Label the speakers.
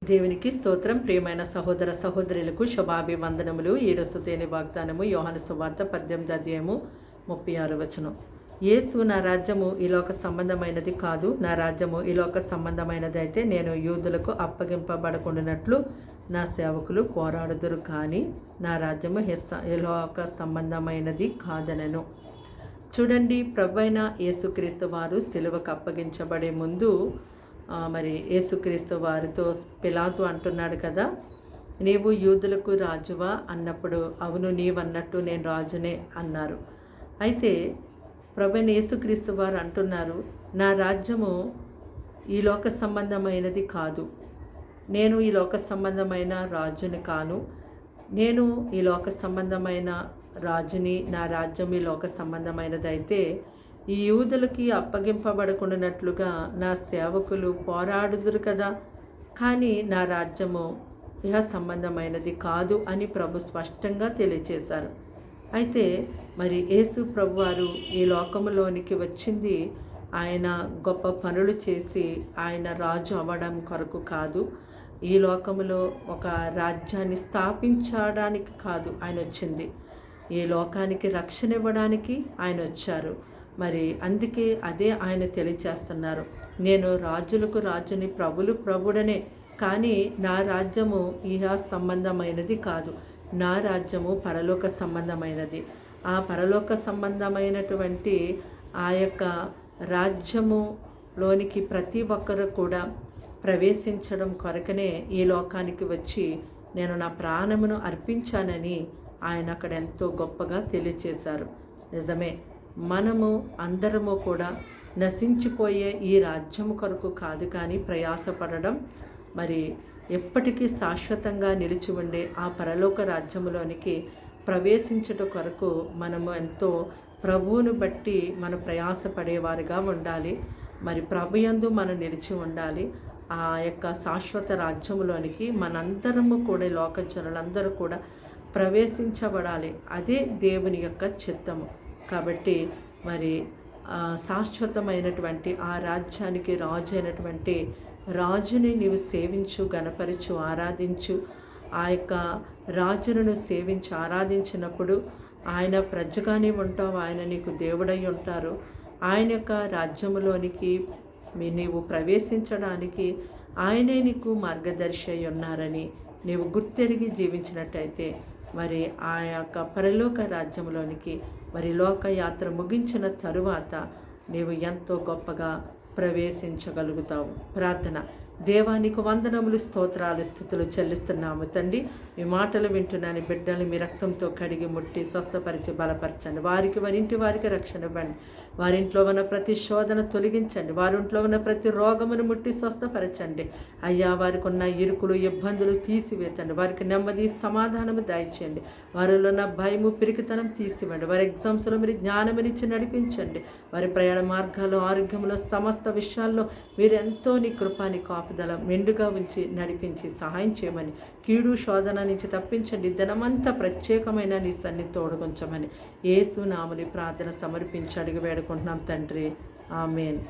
Speaker 1: దేవునికి స్తోత్రం. ప్రియమైన సహోదర సహోదరులకు శుభాభివందనములు. ఈరోజు తేని వాగ్దానము యోహాను సువార్త 18వ అధ్యాయము 36వ వచనం. యేసు, నా రాజ్యము ఈ లోక సంబంధమైనది కాదు. నా రాజ్యము ఈ లోక సంబంధమైనది అయితే నేను యూదులకు అప్పగింపబడకుండానట్లు నా సేవకులు పోరాడుదురు, కానీ నా రాజ్యము ఈ లోక సంబంధమైనది కాదనెను. చూడండి, ప్రభువైన యేసుక్రీస్తు వారు సిలువకు అప్పగించబడే ముందు మరి యేసుక్రీస్తు వారితో పిలాతు అంటున్నాడు కదా, నీవు యూదులకు రాజువా అన్నప్పుడు, అవును నీవన్నట్టు నేను రాజునే అన్నారు. అయితే ప్రభువైన యేసుక్రీస్తు వారు అంటున్నారు, నా రాజ్యము ఈ లోక సంబంధమైనది కాదు. నేను ఈ లోక సంబంధమైన రాజుని కాను. నేను ఈ లోక సంబంధమైన రాజుని. నా రాజ్యం ఈ లోక సంబంధమైనదైతే ఈ యూదులకి అప్పగింపబడకుండానట్లుగా నా సేవకులు పోరాడుదురు కదా, కానీ నా రాజ్యము ఇహ సంబంధమైనది కాదు అని ప్రభు స్పష్టంగా తెలియచేశారు. అయితే మరి యేసు ప్రభు వారు ఈ లోకములోనికి వచ్చింది ఆయన గొప్ప పనులు చేసి ఆయన రాజు అవ్వడం కొరకు కాదు. ఈ లోకములో ఒక రాజ్యాన్ని స్థాపించడానికి కాదు ఆయన వచ్చింది. ఈ లోకానికి రక్షణ ఇవ్వడానికి ఆయన వచ్చారు. మరి అందుకే అదే ఆయన తెలియచేస్తున్నారు, నేను రాజులకు రాజుని, ప్రభులు ప్రభుడనే, కానీ నా రాజ్యము ఇహ సంబంధమైనది కాదు. నా రాజ్యము పరలోక సంబంధమైనది. ఆ పరలోక సంబంధమైనటువంటి ఆ యొక్క రాజ్యములోనికి ప్రతి ఒక్కరు కూడా ప్రవేశించడం కొరకనే ఈ లోకానికి వచ్చి నేను నా ప్రాణమును అర్పించానని ఆయన అక్కడ ఎంతో గొప్పగా తెలియచేశారు. నిజమే, మనము అందరము కూడా నశించిపోయే ఈ రాజ్యము కొరకు కాదు, కానీ ప్రయాసపడడం, మరి ఎప్పటికీ శాశ్వతంగా నిలిచి ఉండే ఆ పరలోక రాజ్యములోనికి ప్రవేశించుట కొరకు మనము ఎంతో ప్రభువును బట్టి మన ప్రయాసపడేవారిగా ఉండాలి. మరి ప్రభుయందు మనం నిలిచి ఉండాలి. ఆ యొక్క శాశ్వత రాజ్యములోనికి మనందరము కూడా, లోక జనులందరూ కూడా ప్రవేశించబడాలి. అదే దేవుని యొక్క చిత్తము. కాబట్టి మరి శాశ్వతమైనటువంటి ఆ రాజ్యానికి రాజు అయినటువంటి రాజుని నీవు సేవించు, గణపరచు, ఆరాధించు. ఆ యొక్క రాజును సేవించి ఆరాధించినప్పుడు ఆయన ప్రజగానే ఉంటావు, ఆయన నీకు దేవుడై ఉంటారు. ఆయన యొక్క రాజ్యములోనికి నీవు ప్రవేశించడానికి ఆయనే నీకు మార్గదర్శి అయి ఉన్నారని నీవు గుర్తెరిగి జీవించినట్టయితే మరి ఆ యొక్క పరలోక రాజ్యంలోనికి మరి లోకయాత్ర ముగించిన తరువాత నీవు ఎంతో గొప్పగా ప్రవేశించగలుగుతావు. ప్రార్థన. దేవానికి వందనములు, స్తోత్రాలు, స్తుతులు చెల్లిస్తున్నాము తండ్రి. మీ మాటలు వింటున్నాను బిడ్డల్ని మీ రక్తంతో కడిగి ముట్టి స్వస్థపరిచి బలపరచండి. వారింటి వారికి రక్షణ ఇవ్వండి. వారింట్లో ఉన్న ప్రతి శోధన తొలగించండి. వారింట్లో ఉన్న ప్రతి రోగమును ముట్టి స్వస్థపరచండి. అయ్యా, వారికి ఉన్న ఇరుకులు, ఇబ్బందులు తీసివేతండి. వారికి నెమ్మది, సమాధానము దయచేయండి. వారిలో ఉన్న భయము, పిరికితనం తీసివ్వండి. వారి ఎగ్జామ్స్లో మీరు జ్ఞానమునిచ్చి నడిపించండి. వారి ప్రయాణ మార్గాల్లో, ఆరోగ్యంలో, సమస్త విషయాల్లో మీరు ఎంతో నీ కృపాని కాపుదల మెండుగా ఉంచి నడిపించి సహాయం చేయమని, కీడు శోధన నుంచి తప్పించండి. దినమంతా ప్రత్యేకమైన నీ సన్నిధి తోడుగుంచమని యేసు నామములో ప్రార్థన సమర్పించి అడిగి వేడుకుంటున్నాం తండ్రి. ఆమేన్.